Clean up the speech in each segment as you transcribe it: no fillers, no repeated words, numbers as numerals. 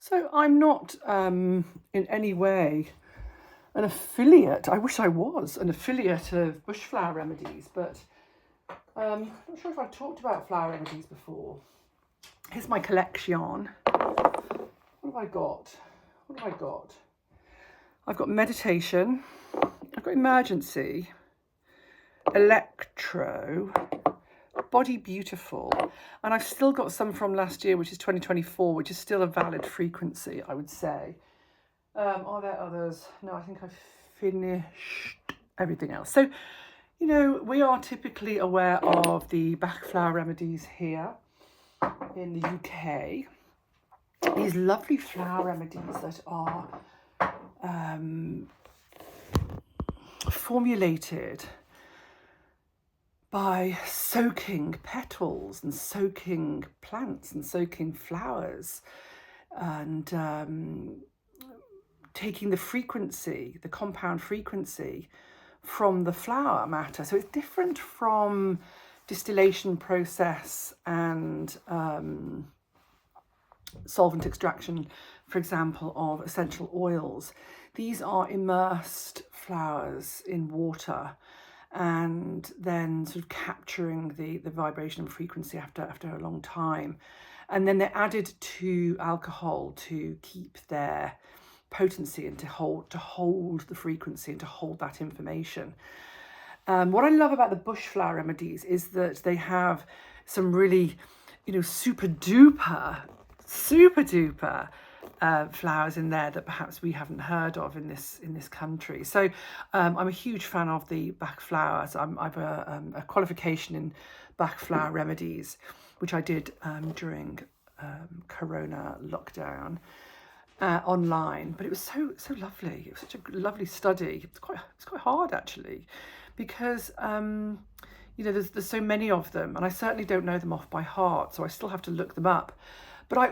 So I'm not in any way an affiliate. I wish I was an affiliate of Bush Flower Remedies, but I'm not sure if I've talked about flower remedies before. Here's my collection. What have I got? What have I got? I've got meditation. I've got emergency, electro, body beautiful, and I've still got some from last year, which is 2024, which is still a valid frequency, I would say. Are there others? No, I think I've finished everything else. So, we are typically aware of the Bach flower remedies here in the UK. These lovely flower remedies that are formulated by soaking petals and soaking plants and soaking flowers and taking the frequency, the compound frequency from the flower matter. So it's different from distillation process and solvent extraction, for example, of essential oils. These are immersed flowers in water and then sort of capturing the vibration and frequency after a long time. And then they're added to alcohol to keep their potency and to hold the frequency and to hold that information. What I love about the bush flower remedies is that they have some really, super duper flowers in there that perhaps we haven't heard of in this country. So I'm a huge fan of the Bach flowers. I've a qualification in Bach flower remedies, which I did during Corona lockdown online. But it was so lovely. It was such a lovely study. It's quite hard actually, because there's so many of them, and I certainly don't know them off by heart, so I still have to look them up. But I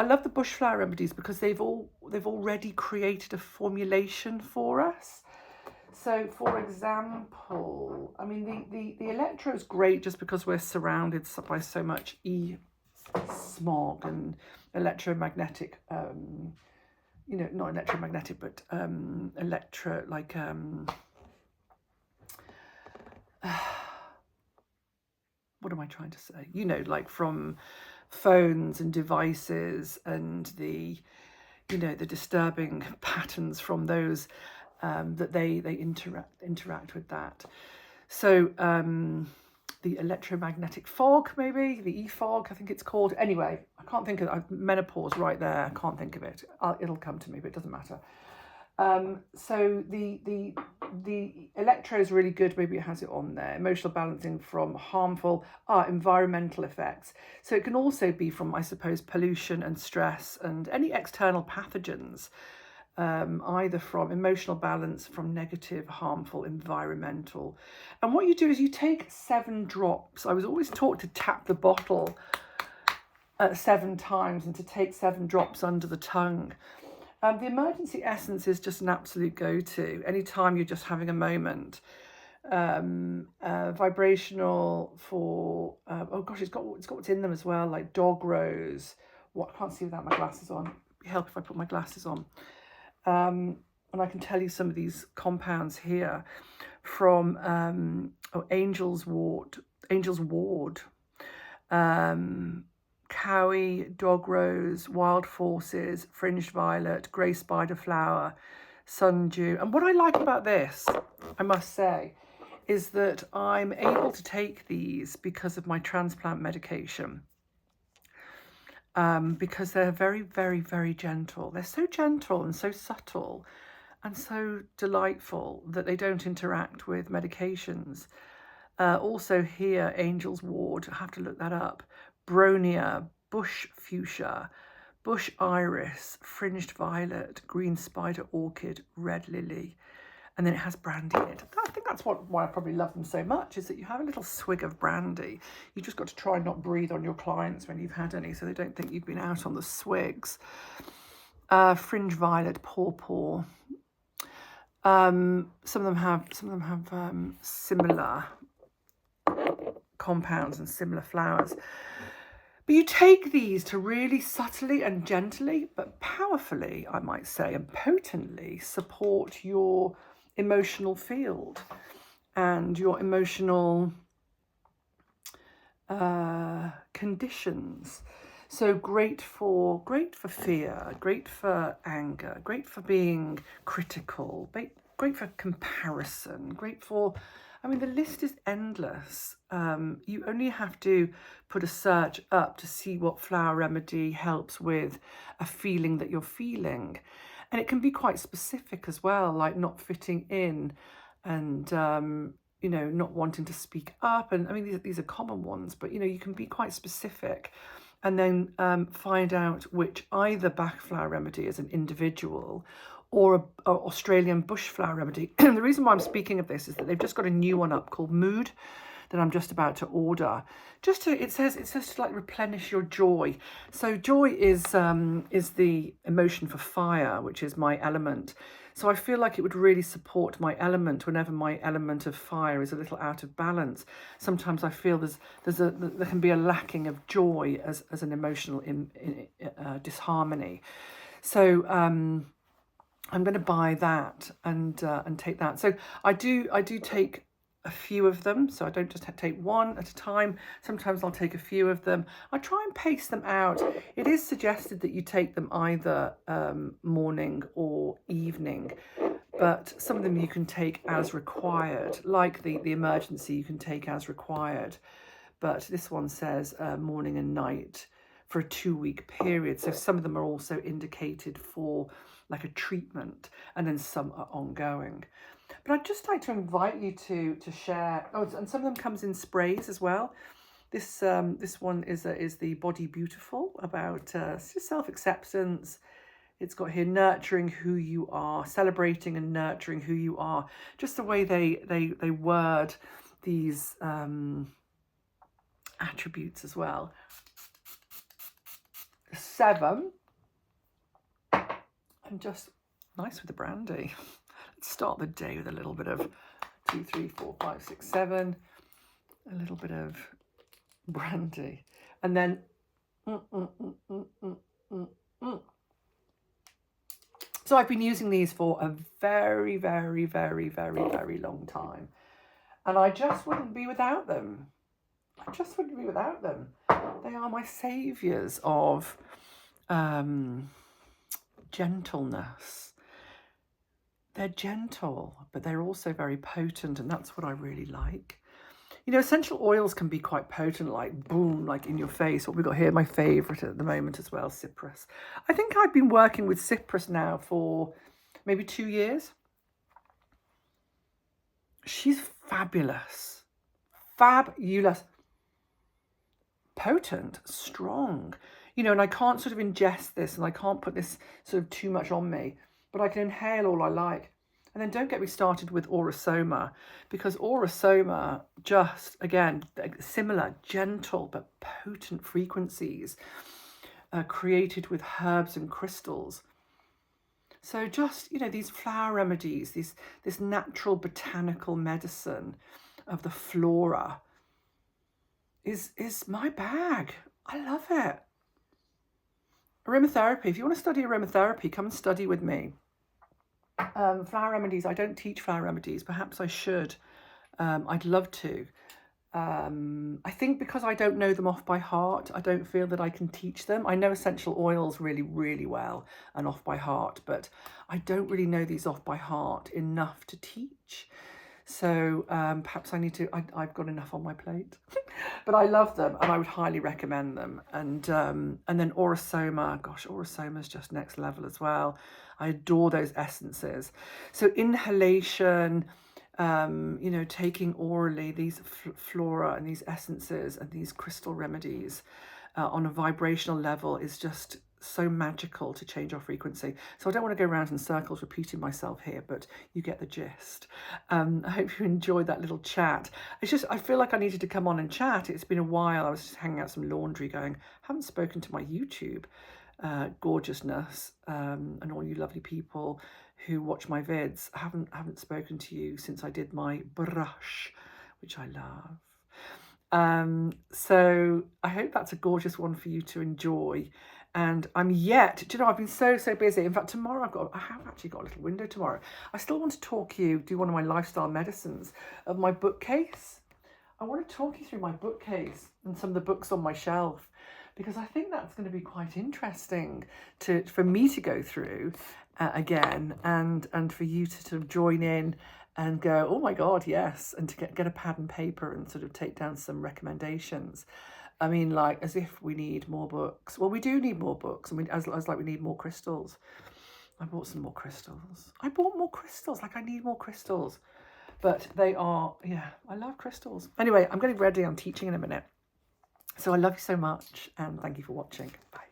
love the bush flower remedies because they've already created a formulation for us. So, for example, I mean, the electro is great just because we're surrounded by so much smog and electromagnetic, not electromagnetic, but electro, like, what am I trying to say? Like from phones and devices and the disturbing patterns from those that they interact with that. So the electromagnetic fog, maybe the e-fog, I think it's called. Anyway, I can't think of menopause right there. I can't think of it. It'll come to me, but it doesn't matter. So the electro is really good. Maybe it has it on there. Emotional balancing from harmful environmental effects. So it can also be from, I suppose, pollution and stress and any external pathogens, either from emotional balance, from negative, harmful, environmental. And what you do is you take 7 drops. I was always taught to tap the bottle 7 times and to take 7 drops under the tongue. The emergency essence is just an absolute go-to. Anytime you're just having a moment. Vibrational for oh gosh, it's got what's in them as well, like dog rose. What, I can't see without my glasses on. It'd be help if I put my glasses on. And I can tell you some of these compounds here from Angel's Ward. Cowie, dog rose, wild forces, fringed violet, grey spider flower, sundew. And what I like about this, I must say, is that I'm able to take these because of my transplant medication. Because they're very, very, very gentle. They're so gentle and so subtle and so delightful that they don't interact with medications. Also here, Angel's Ward, I have to look that up. Bronia, bush fuchsia, bush iris, fringed violet, green spider orchid, red lily, and then it has brandy in it. I think that's why I probably love them so much, is that you have a little swig of brandy. You just got to try and not breathe on your clients when you've had any, so they don't think you've been out on the swigs. Fringe violet, pawpaw. Some of them have similar compounds and similar flowers. But you take these to really subtly and gently, but powerfully, I might say, and potently support your emotional field and your emotional conditions. So great for fear, great for anger, great for being critical, great for comparison, great for, I mean, the list is endless. You only have to put a search up to see what flower remedy helps with a feeling that you're feeling. And it can be quite specific as well, like not fitting in and you know, not wanting to speak up. And I mean, these are common ones, but you know, you can be quite specific and then find out which either Bach flower remedy as an individual or a Australian bush flower remedy. The reason why I'm speaking of this is that they've just got a new one up called Mood that I'm just about to order. Just to, it says to like replenish your joy. So joy is the emotion for fire, which is my element. So I feel like it would really support my element whenever my element of fire is a little out of balance. Sometimes I feel there can be a lacking of joy as an emotional disharmony. So I'm going to buy that and take that. So I do take a few of them, so I don't just take one at a time. Sometimes I'll take a few of them. I try and pace them out. It is suggested that you take them either morning or evening, but some of them you can take as required, like the emergency you can take as required. But this one says morning and night for a 2-week period. So some of them are also indicated for like a treatment, and then some are ongoing. But I'd just like to invite you to share. Oh, and some of them comes in sprays as well. This one is the Body Beautiful, about self-acceptance. It's got here nurturing who you are, celebrating and nurturing who you are. Just the way they word these attributes as well. 7, and just nice with the brandy. Let's start the day with a little bit of 2, 3, 4, 5, 6, 7. A little bit of brandy, and then So I've been using these for a very, very, very, very, very long time, and I just wouldn't be without them. I just wouldn't be without them. They are my saviours of gentleness. They're gentle, but they're also very potent, and that's what I really like. You know, essential oils can be quite potent, like boom, like in your face. What we've got here, my favourite at the moment as well, cypress. I think I've been working with cypress now for maybe 2 years. She's fabulous. Fabulous. Potent, strong. You know, and I can't sort of ingest this, and I can't put this sort of too much on me, but I can inhale all I like. And then don't get me started with Aurosoma, because Aurosoma just, again, similar, gentle but potent frequencies created with herbs and crystals. So just, you know, these flower remedies, this natural botanical medicine of the flora is my bag. I love it. Aromatherapy. If you want to study aromatherapy, come and study with me. Flower remedies. I don't teach flower remedies. Perhaps I should. I'd love to. I think because I don't know them off by heart, I don't feel that I can teach them. I know essential oils really, really well and off by heart, but I don't really know these off by heart enough to teach. So perhaps I need to, I've got enough on my plate. But I love them, and I would highly recommend them. And then Aurosoma, gosh, Aurosoma is just next level as well. I adore those essences. So inhalation, you know, taking orally these flora and these essences and these crystal remedies on a vibrational level is just so magical to change our frequency. So I don't want to go around in circles repeating myself here, but you get the gist. I hope you enjoyed that little chat. It's just, I feel like I needed to come on and chat. It's been a while. I was just hanging out some laundry going, haven't spoken to my YouTube gorgeousness, and all you lovely people who watch my vids. I haven't spoken to you since I did my brush, which I love. So I hope that's a gorgeous one for you to enjoy. And do you know, I've been so busy. In fact, tomorrow I have actually got a little window tomorrow. I still want to do one of my lifestyle medicines of my bookcase. I want to talk you through my bookcase and some of the books on my shelf, because I think that's going to be quite interesting for me to go through again, and for you to sort of join in and go, oh my God, yes, and to get a pad and paper and sort of take down some recommendations. I mean, like, as if we need more books. Well, we do need more books, and as like we need more crystals. I bought some more crystals. I bought more crystals. Like, I need more crystals. But they are, yeah, I love crystals. Anyway, I'm getting ready. I'm teaching in a minute. So I love you so much, and thank you for watching. Bye.